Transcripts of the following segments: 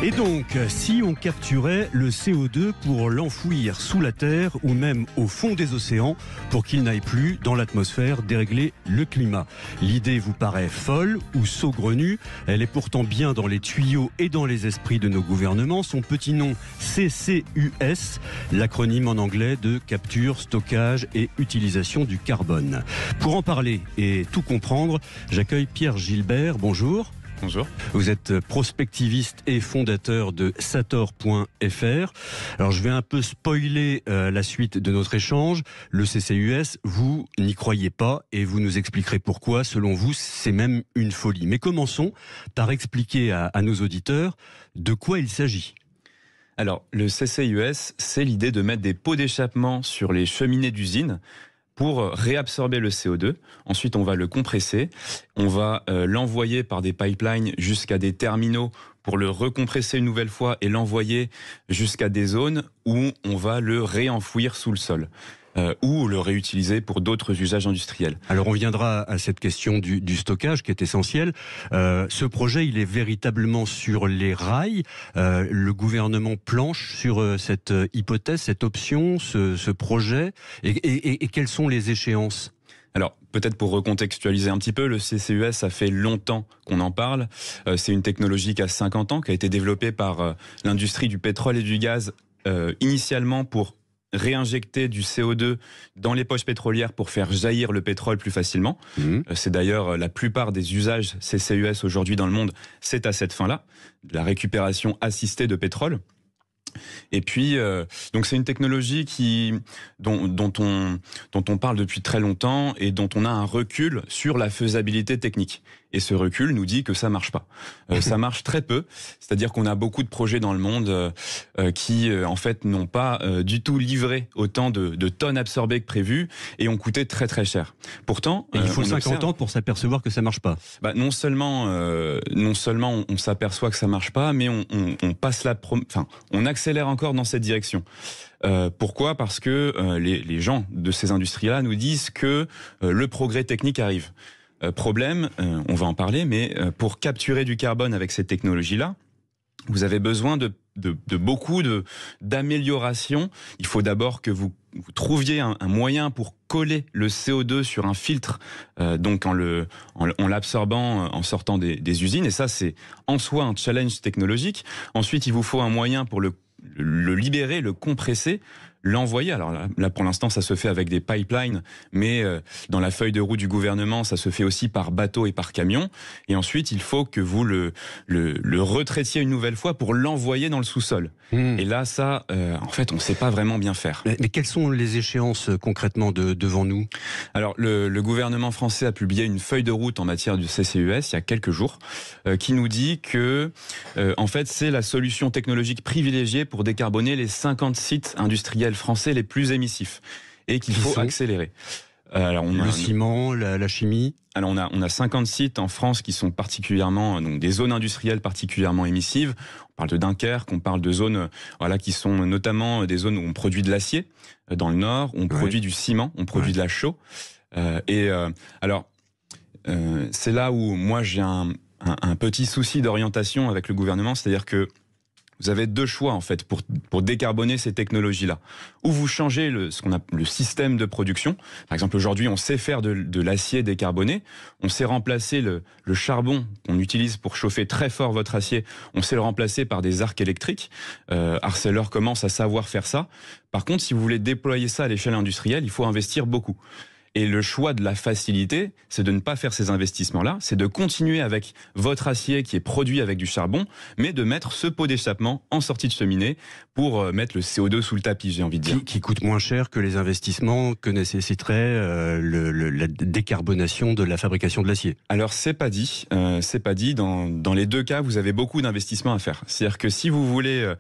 Et donc, si on capturait le CO2 pour l'enfouir sous la terre ou même au fond des océans pour qu'il n'aille plus dans l'atmosphère dérégler le climat. L'idée vous paraît folle ou saugrenue. Elle est pourtant bien dans les tuyaux et dans les esprits de nos gouvernements. Son petit nom, CCUS, l'acronyme en anglais de capture, stockage et utilisation du carbone. Pour en parler et tout comprendre, j'accueille Pierre Gilbert. Bonjour. Bonjour. Vous êtes prospectiviste et fondateur de Sator.fr. Alors je vais un peu spoiler la suite de notre échange. Le CCUS, vous n'y croyez pas et vous nous expliquerez pourquoi. Selon vous, c'est même une folie. Mais commençons par expliquer à nos auditeurs de quoi il s'agit. Alors, le CCUS, c'est l'idée de mettre des pots d'échappement sur les cheminées d'usines pour réabsorber le CO2. Ensuite, on va le compresser. On va l'envoyer par des pipelines jusqu'à des terminaux pour le recompresser une nouvelle fois et l'envoyer jusqu'à des zones où on va le réenfouir sous le sol. Ou le réutiliser pour d'autres usages industriels. Alors on viendra à cette question du stockage qui est essentielle. Ce projet, il est véritablement sur les rails. Le gouvernement planche sur cette hypothèse, cette option, ce projet. Et quelles sont les échéances ? Alors, peut-être pour recontextualiser un petit peu, le CCUS, ça fait longtemps qu'on en parle. C'est une technologie qui a 50 ans, qui a été développée par l'industrie du pétrole et du gaz, initialement pour réinjecter du CO2 dans les poches pétrolières pour faire jaillir le pétrole plus facilement. C'est d'ailleurs la plupart des usages CCUS aujourd'hui dans le monde, c'est à cette fin-là, la récupération assistée de pétrole. Et puis, donc c'est une technologie dont on parle depuis très longtemps et dont on a un recul sur la faisabilité technique. Et ce recul nous dit que ça marche pas. Ça marche très peu. C'est-à-dire qu'on a beaucoup de projets dans le monde qui, en fait, n'ont pas du tout livré autant de tonnes absorbées que prévu et ont coûté très très cher. Pourtant, et il faut 50 ans pour s'apercevoir que ça marche pas. Bah, non seulement on s'aperçoit que ça marche pas, mais on passe on accélère encore dans cette direction. Pourquoi ? Parce que les gens de ces industries-là nous disent que le progrès technique arrive. Problème, on va en parler, mais pour capturer du carbone avec cette technologie-là, vous avez besoin de beaucoup d'améliorations. Il faut d'abord que vous trouviez un moyen pour coller le CO2 sur un filtre, donc en l'absorbant en sortant des usines. Et ça, c'est en soi un challenge technologique. Ensuite, il vous faut un moyen pour le libérer, le compresser, l'envoyer. Alors là, pour l'instant, ça se fait avec des pipelines, mais dans la feuille de route du gouvernement, ça se fait aussi par bateau et par camion. Et ensuite, il faut que vous le retraitiez une nouvelle fois pour l'envoyer dans le sous-sol. Et là, ça, en fait, on ne sait pas vraiment bien faire. Mais quelles sont les échéances concrètement devant nous ? Alors, le gouvernement français a publié une feuille de route en matière du CCUS il y a quelques jours, qui nous dit que, en fait, c'est la solution technologique privilégiée pour décarboner les 50 sites industriels français les plus émissifs et qu'il faut accélérer. Alors le ciment, la chimie. Alors on a 50 sites en France qui sont particulièrement, donc des zones industrielles particulièrement émissives. On parle de Dunkerque, on parle de zones qui sont notamment des zones où on produit de l'acier, dans le nord, où on produit du ciment, on produit de la chaux. C'est là où moi j'ai un petit souci d'orientation avec le gouvernement, c'est-à-dire que vous avez deux choix en fait pour décarboner ces technologies-là. Ou vous changez ce qu'on appelle le système de production. Par exemple, aujourd'hui, on sait faire de l'acier décarboné. On sait remplacer le charbon qu'on utilise pour chauffer très fort votre acier. On sait le remplacer par des arcs électriques. Arcelor commence à savoir faire ça. Par contre, si vous voulez déployer ça à l'échelle industrielle, il faut investir beaucoup. Et le choix de la facilité, c'est de ne pas faire ces investissements-là, c'est de continuer avec votre acier qui est produit avec du charbon, mais de mettre ce pot d'échappement en sortie de cheminée pour mettre le CO2 sous le tapis, j'ai envie de dire. Qui coûte moins cher que les investissements que nécessiterait la décarbonation de la fabrication de l'acier. Alors c'est pas dit. Dans les deux cas, vous avez beaucoup d'investissements à faire. C'est-à-dire que si vous voulez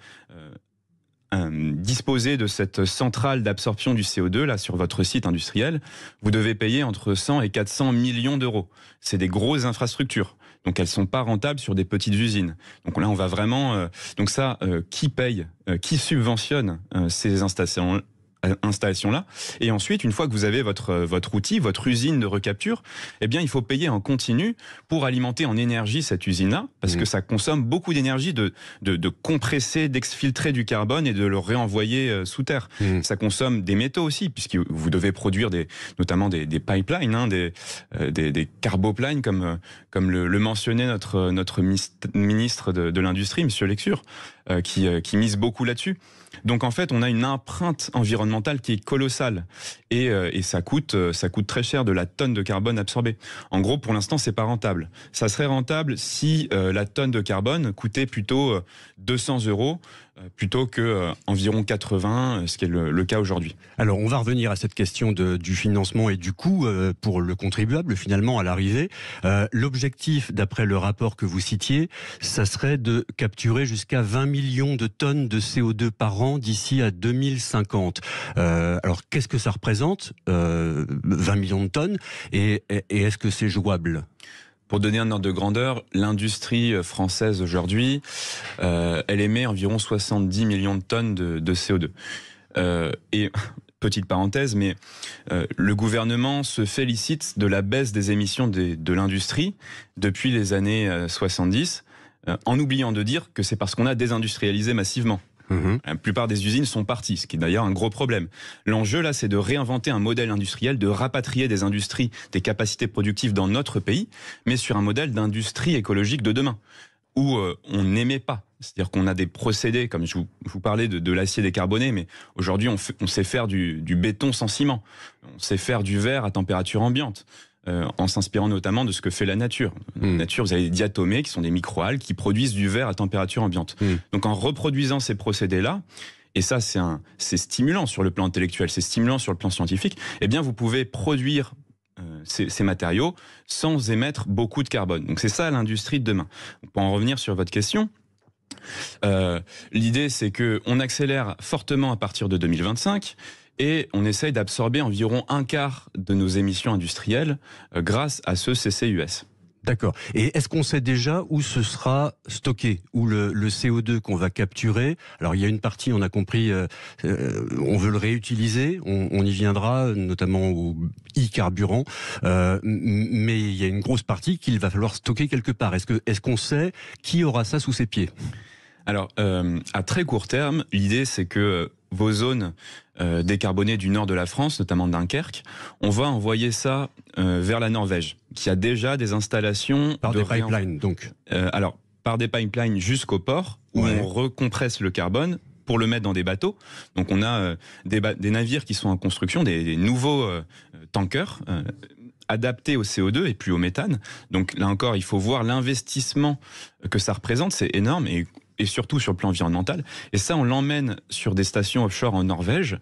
disposer de cette centrale d'absorption du CO2 là sur votre site industriel, vous devez payer entre 100 et 400 millions d'euros. C'est des grosses infrastructures. Donc elles sont pas rentables sur des petites usines. Donc là on va vraiment qui paye, qui subventionne ces installation-là. Et ensuite, une fois que vous avez votre outil, votre usine de recapture, eh bien, il faut payer en continu pour alimenter en énergie cette usine-là, parce que ça consomme beaucoup d'énergie de compresser, d'exfiltrer du carbone et de le réenvoyer sous terre. Ça consomme des métaux aussi, puisque vous devez produire notamment des pipelines, hein, des carbopelines, comme le mentionnait notre ministre de l'Industrie, M. Lexure, qui mise beaucoup là-dessus. Donc en fait, on a une empreinte environnementale qui est colossale et ça coûte très cher de la tonne de carbone absorbée. En gros, pour l'instant, c'est pas rentable. Ça serait rentable si la tonne de carbone coûtait plutôt 200 € plutôt que environ 80, ce qui est le cas aujourd'hui. Alors, on va revenir à cette question du financement et du coût pour le contribuable, finalement, à l'arrivée. L'objectif, d'après le rapport que vous citiez, ça serait de capturer jusqu'à 20 millions de tonnes de CO2 par an d'ici à 2050. Alors, qu'est-ce que ça représente, 20 millions de tonnes, et est-ce que c'est jouable ? Pour donner un ordre de grandeur, l'industrie française aujourd'hui, elle émet environ 70 millions de tonnes de CO2. Et petite parenthèse, mais le gouvernement se félicite de la baisse des émissions de l'industrie depuis les années 70, en oubliant de dire que c'est parce qu'on a désindustrialisé massivement. La plupart des usines sont parties, ce qui est d'ailleurs un gros problème. L'enjeu là, c'est de réinventer un modèle industriel, de rapatrier des industries, des capacités productives dans notre pays, mais sur un modèle d'industrie écologique de demain, où on n'émet pas. C'est-à-dire qu'on a des procédés, comme je vous parlais de l'acier décarboné, mais aujourd'hui on sait faire du béton sans ciment, on sait faire du verre à température ambiante. En s'inspirant notamment de ce que fait la nature. Dans la nature, vous avez des diatomées qui sont des microalgues qui produisent du verre à température ambiante. Donc en reproduisant ces procédés-là, et ça c'est stimulant sur le plan intellectuel, c'est stimulant sur le plan scientifique, eh bien vous pouvez produire ces matériaux sans émettre beaucoup de carbone. Donc c'est ça l'industrie de demain. Pour en revenir sur votre question, l'idée c'est qu'on accélère fortement à partir de 2025, et on essaye d'absorber environ un quart de nos émissions industrielles grâce à ce CCUS. D'accord. Et est-ce qu'on sait déjà où ce sera stocké, où le CO2 qu'on va capturer? Alors il y a une partie, on a compris, on veut le réutiliser, on y viendra, notamment au e-carburant, mais il y a une grosse partie qu'il va falloir stocker quelque part. Est-ce qu'on sait qui aura ça sous ses pieds? Alors, à très court terme, l'idée c'est que vos zones décarbonées du nord de la France, notamment Dunkerque, on va envoyer ça vers la Norvège, qui a déjà des installations... Par des pipelines, donc alors, par des pipelines jusqu'au port, où on recompresse le carbone pour le mettre dans des bateaux. Donc on a des navires qui sont en construction, des nouveaux tankers adaptés au CO2 et plus au méthane. Donc là encore, il faut voir l'investissement que ça représente, c'est énorme, et surtout sur le plan environnemental. Et ça, on l'emmène sur des stations offshore en Norvège,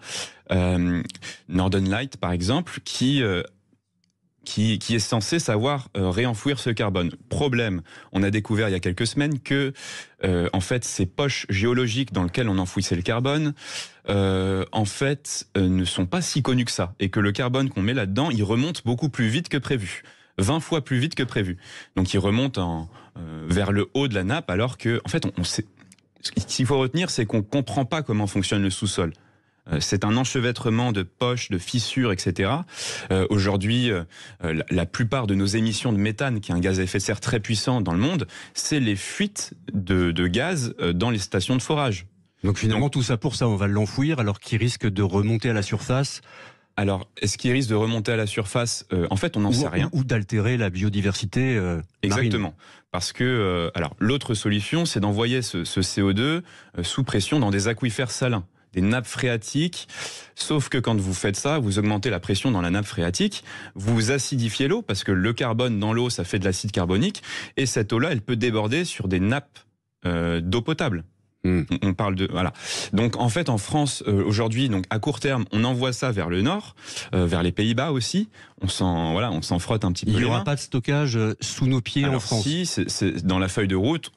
Northern Light par exemple, qui est censé savoir réenfouir ce carbone. Problème, on a découvert il y a quelques semaines que en fait ces poches géologiques dans lesquelles on enfouissait le carbone en fait ne sont pas si connues que ça, et que le carbone qu'on met là-dedans, il remonte beaucoup plus vite que prévu. 20 fois plus vite que prévu. Donc il remonte vers le haut de la nappe, alors que, en fait, on sait, ce qu'il faut retenir, c'est qu'on comprend pas comment fonctionne le sous-sol. C'est un enchevêtrement de poches, de fissures, etc. Aujourd'hui, la plupart de nos émissions de méthane, qui est un gaz à effet de serre très puissant dans le monde, c'est les fuites de gaz dans les stations de forage. Donc finalement, tout ça pour ça, on va l'enfouir, alors qu'il risque de remonter à la surface. Alors, est-ce qu'il risque de remonter à la surface? En fait, on n'en sait rien. Ou d'altérer la biodiversité Exactement. marine. Parce que, alors, l'autre solution, c'est d'envoyer ce CO2 sous pression dans des aquifères salins, des nappes phréatiques. Sauf que quand vous faites ça, vous augmentez la pression dans la nappe phréatique, vous acidifiez l'eau, parce que le carbone dans l'eau, ça fait de l'acide carbonique, et cette eau-là, elle peut déborder sur des nappes d'eau potable. On parle de voilà. Donc en fait en France aujourd'hui, donc à court terme, on envoie ça vers le nord, vers les Pays-Bas aussi. On s'en frotte un petit peu. Il n'y aura pas de stockage sous nos pieds en France. Si, c'est dans la feuille de route.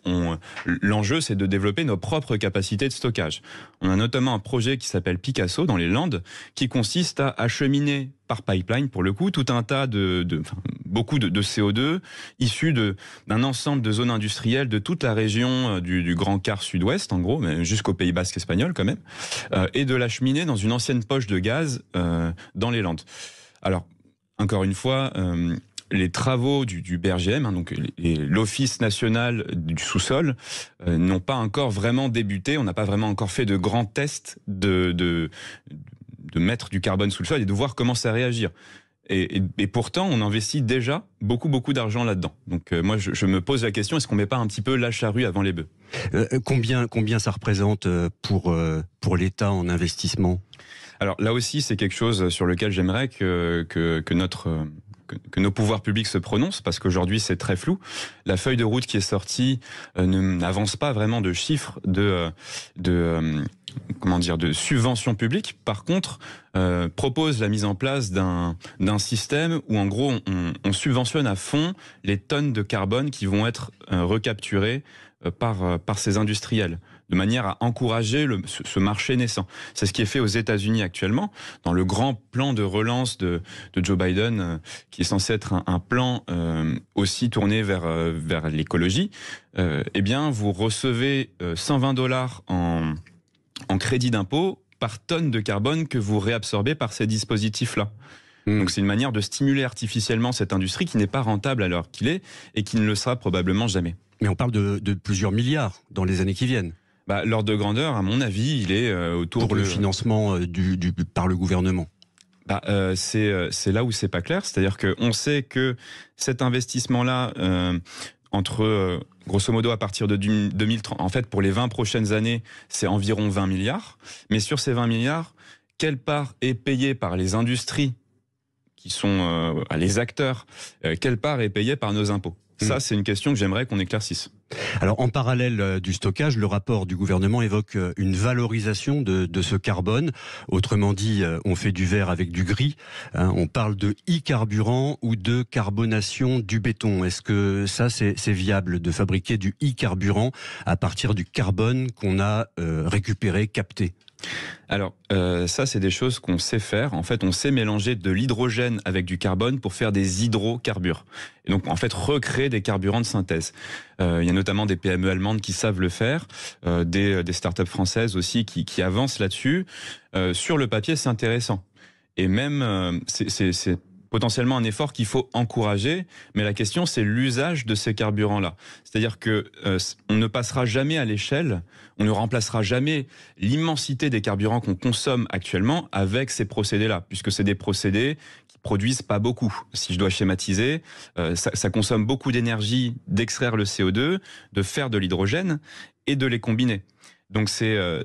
L'enjeu, c'est de développer nos propres capacités de stockage. On a notamment un projet qui s'appelle Picasso dans les Landes, qui consiste à acheminer par pipeline, pour le coup, tout un tas beaucoup de CO2 issus d'un ensemble de zones industrielles de toute la région du Grand Quart Sud-Ouest, en gros, jusqu'au Pays Basque espagnol. espagnol quand même, et de l'acheminer dans une ancienne poche de gaz dans les Landes. Alors, encore une fois, les travaux du BRGM, hein, donc l'Office national du sous-sol, n'ont pas encore vraiment débuté. On n'a pas vraiment encore fait de grands tests de mettre du carbone sous le sol et de voir comment ça réagit. Et pourtant, on investit déjà beaucoup d'argent là-dedans. Donc moi, je me pose la question, est-ce qu'on met pas un petit peu la charrue avant les bœufs ? Combien ça représente pour l'État en investissement ? Alors là aussi, c'est quelque chose sur lequel j'aimerais que nos pouvoirs publics se prononcent, parce qu'aujourd'hui c'est très flou. La feuille de route qui est sortie n'avance pas vraiment de chiffres de subventions publiques. Par contre, propose la mise en place d'un système où en gros on subventionne à fond les tonnes de carbone qui vont être recapturées par ces industriels, de manière à encourager ce marché naissant. C'est ce qui est fait aux États-Unis actuellement, dans le grand plan de relance de Joe Biden, qui est censé être un plan aussi tourné vers l'écologie. Eh bien, vous recevez $120 en crédit d'impôt par tonne de carbone que vous réabsorbez par ces dispositifs-là. Donc c'est une manière de stimuler artificiellement cette industrie qui n'est pas rentable à l'heure qu'il est et qui ne le sera probablement jamais. Mais on parle de plusieurs milliards dans les années qui viennent. L'ordre de grandeur, à mon avis, il est autour pour le financement par le gouvernement. C'est là où c'est pas clair. C'est-à-dire qu'on sait que cet investissement-là, grosso modo à partir de 2030, en fait pour les 20 prochaines années, c'est environ 20 milliards. Mais sur ces 20 milliards, quelle part est payée par les industries qui sont les acteurs, quelle part est payée par nos impôts ? Ça, c'est une question que j'aimerais qu'on éclaircisse. Alors, en parallèle du stockage, le rapport du gouvernement évoque une valorisation de ce carbone. Autrement dit, on fait du vert avec du gris. On parle de e-carburant ou de carbonation du béton. Est-ce que ça, c'est viable de fabriquer du e-carburant à partir du carbone qu'on a récupéré, capté ? Alors, ça, c'est des choses qu'on sait faire. En fait, on sait mélanger de l'hydrogène avec du carbone pour faire des hydrocarbures. Et donc, en fait, recréer des carburants de synthèse. Il y a notamment des PME allemandes qui savent le faire, des startups françaises aussi qui avancent là-dessus. Sur le papier, c'est intéressant. Et même, c'est potentiellement un effort qu'il faut encourager, mais la question c'est l'usage de ces carburants-là. C'est-à-dire que on ne passera jamais à l'échelle, on ne remplacera jamais l'immensité des carburants qu'on consomme actuellement avec ces procédés-là, puisque c'est des procédés qui produisent pas beaucoup. Si je dois schématiser, ça consomme beaucoup d'énergie d'extraire le CO2, de faire de l'hydrogène et de les combiner. Donc ce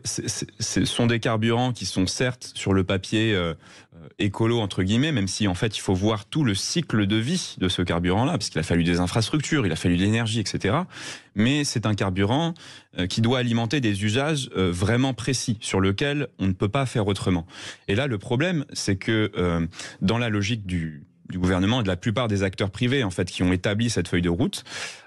sont des carburants qui sont certes sur le papier écolo entre guillemets, même si en fait il faut voir tout le cycle de vie de ce carburant-là, parce qu'il a fallu des infrastructures, il a fallu de l'énergie, etc. Mais c'est un carburant qui doit alimenter des usages vraiment précis, sur lequel on ne peut pas faire autrement. Et là le problème, c'est que dans la logique du gouvernement et de la plupart des acteurs privés en fait qui ont établi cette feuille de route,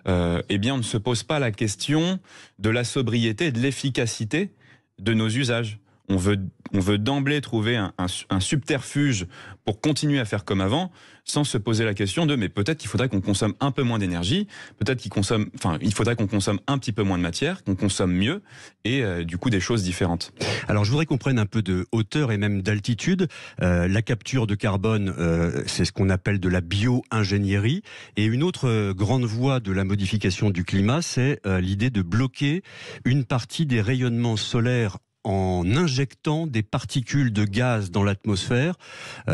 eh bien on ne se pose pas la question de la sobriété et de l'efficacité de nos usages. On veut d'emblée trouver un subterfuge pour continuer à faire comme avant, sans se poser la question de mais peut-être qu'il faudrait qu'on consomme un peu moins d'énergie, peut-être il faudrait qu'on consomme un petit peu moins de matière, qu'on consomme mieux et du coup des choses différentes. Alors je voudrais qu'on prenne un peu de hauteur et même d'altitude. La capture de carbone, c'est ce qu'on appelle de la bio-ingénierie. Et une autre grande voie de la modification du climat, c'est l'idée de bloquer une partie des rayonnements solaires en injectant des particules de gaz dans l'atmosphère.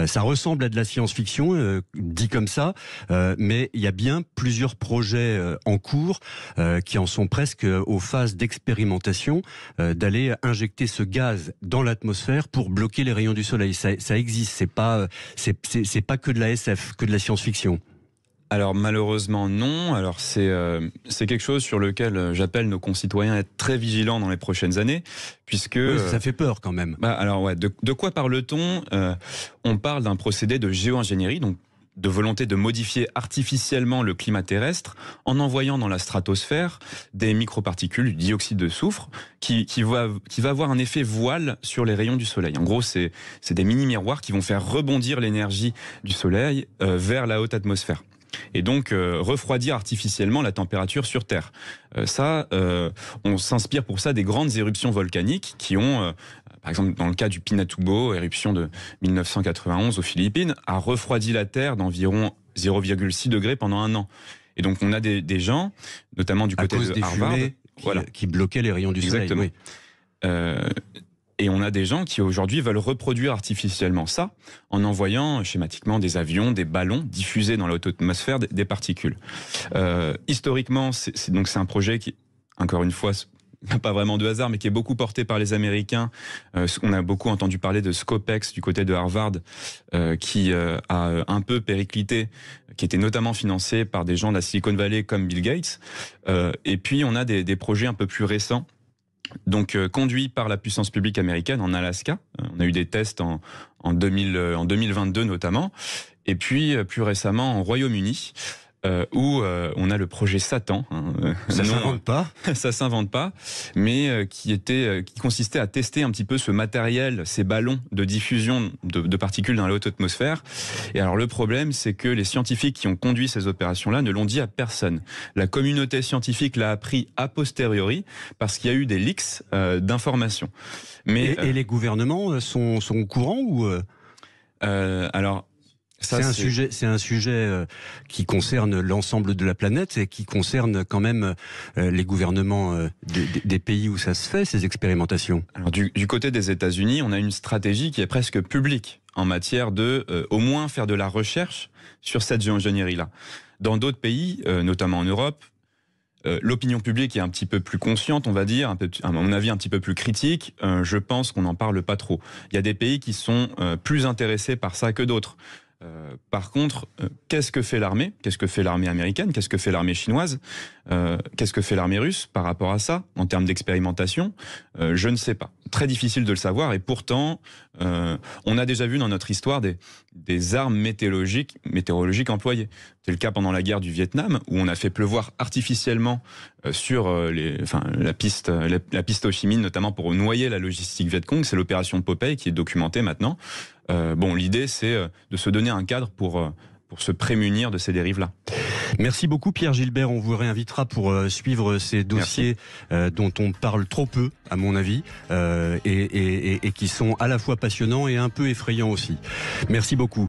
Ça ressemble à de la science-fiction, dit comme ça, mais il y a bien plusieurs projets en cours qui en sont presque aux phases d'expérimentation, d'aller injecter ce gaz dans l'atmosphère pour bloquer les rayons du soleil. Ça existe, c'est pas que de la SF, que de la science-fiction. Alors malheureusement non. Alors c'est quelque chose sur lequel j'appelle nos concitoyens à être très vigilants dans les prochaines années, puisque oui, ça fait peur quand même. Alors ouais, de quoi parle-t-on ? On parle d'un procédé de géo-ingénierie, donc de volonté de modifier artificiellement le climat terrestre en envoyant dans la stratosphère des microparticules, du dioxyde de soufre, qui va avoir un effet voile sur les rayons du soleil. En gros, c'est des mini-miroirs qui vont faire rebondir l'énergie du soleil vers la haute atmosphère. et donc refroidir artificiellement la température sur Terre. On s'inspire pour ça des grandes éruptions volcaniques qui ont, par exemple dans le cas du Pinatubo, éruption de 1991 aux Philippines, a refroidi la Terre d'environ 0,6 degrés pendant un an. Et donc on a des gens, notamment du côté de Harvard, qui bloquaient les rayons du soleil. Exactement. Oui. Et on a des gens qui aujourd'hui veulent reproduire artificiellement ça en envoyant schématiquement des avions, des ballons diffusés dans l'atmosphère des particules. Historiquement, c'est un projet qui, encore une fois, pas vraiment de hasard, mais qui est beaucoup porté par les Américains. On a beaucoup entendu parler de Scopex du côté de Harvard, qui a un peu périclité, qui était notamment financé par des gens de la Silicon Valley comme Bill Gates. Et puis on a des projets un peu plus récents, donc conduit par la puissance publique américaine en Alaska. On a eu des tests en 2022 notamment, et puis plus récemment en Royaume-Uni, où on a le projet Satan. Ça s'invente pas. Ça s'invente pas, mais qui consistait à tester un petit peu ce matériel, ces ballons de diffusion de particules dans la haute atmosphère. Et alors le problème, c'est que les scientifiques qui ont conduit ces opérations-là ne l'ont dit à personne. La communauté scientifique l'a appris a posteriori parce qu'il y a eu des leaks d'informations. Mais et les gouvernements sont au courant ou alors. C'est un sujet qui concerne l'ensemble de la planète et qui concerne quand même les gouvernements des pays où ça se fait, ces expérimentations. Alors du côté des États-Unis, on a une stratégie qui est presque publique en matière de au moins faire de la recherche sur cette géo-ingénierie-là. Dans d'autres pays, notamment en Europe, l'opinion publique est un petit peu plus consciente, on va dire, à mon avis un petit peu plus critique. Je pense qu'on n'en parle pas trop. Il y a des pays qui sont plus intéressés par ça que d'autres. Par contre, qu'est-ce que fait l'armée ? Qu'est-ce que fait l'armée américaine ? Qu'est-ce que fait l'armée chinoise ? Qu'est-ce que fait l'armée russe par rapport à ça, en termes d'expérimentation ? Je ne sais pas. Très difficile de le savoir, et pourtant, on a déjà vu dans notre histoire des armes météorologiques employées. C'est le cas pendant la guerre du Vietnam, où on a fait pleuvoir artificiellement sur la piste Ho Chi Minh, notamment pour noyer la logistique Vietcong. C'est l'opération Popeye qui est documentée maintenant. L'idée, c'est de se donner un cadre pour se prémunir de ces dérives-là. Merci beaucoup Pierre Gilbert, on vous réinvitera pour suivre ces dossiers dont on parle trop peu à mon avis et qui sont à la fois passionnants et un peu effrayants aussi. Merci beaucoup.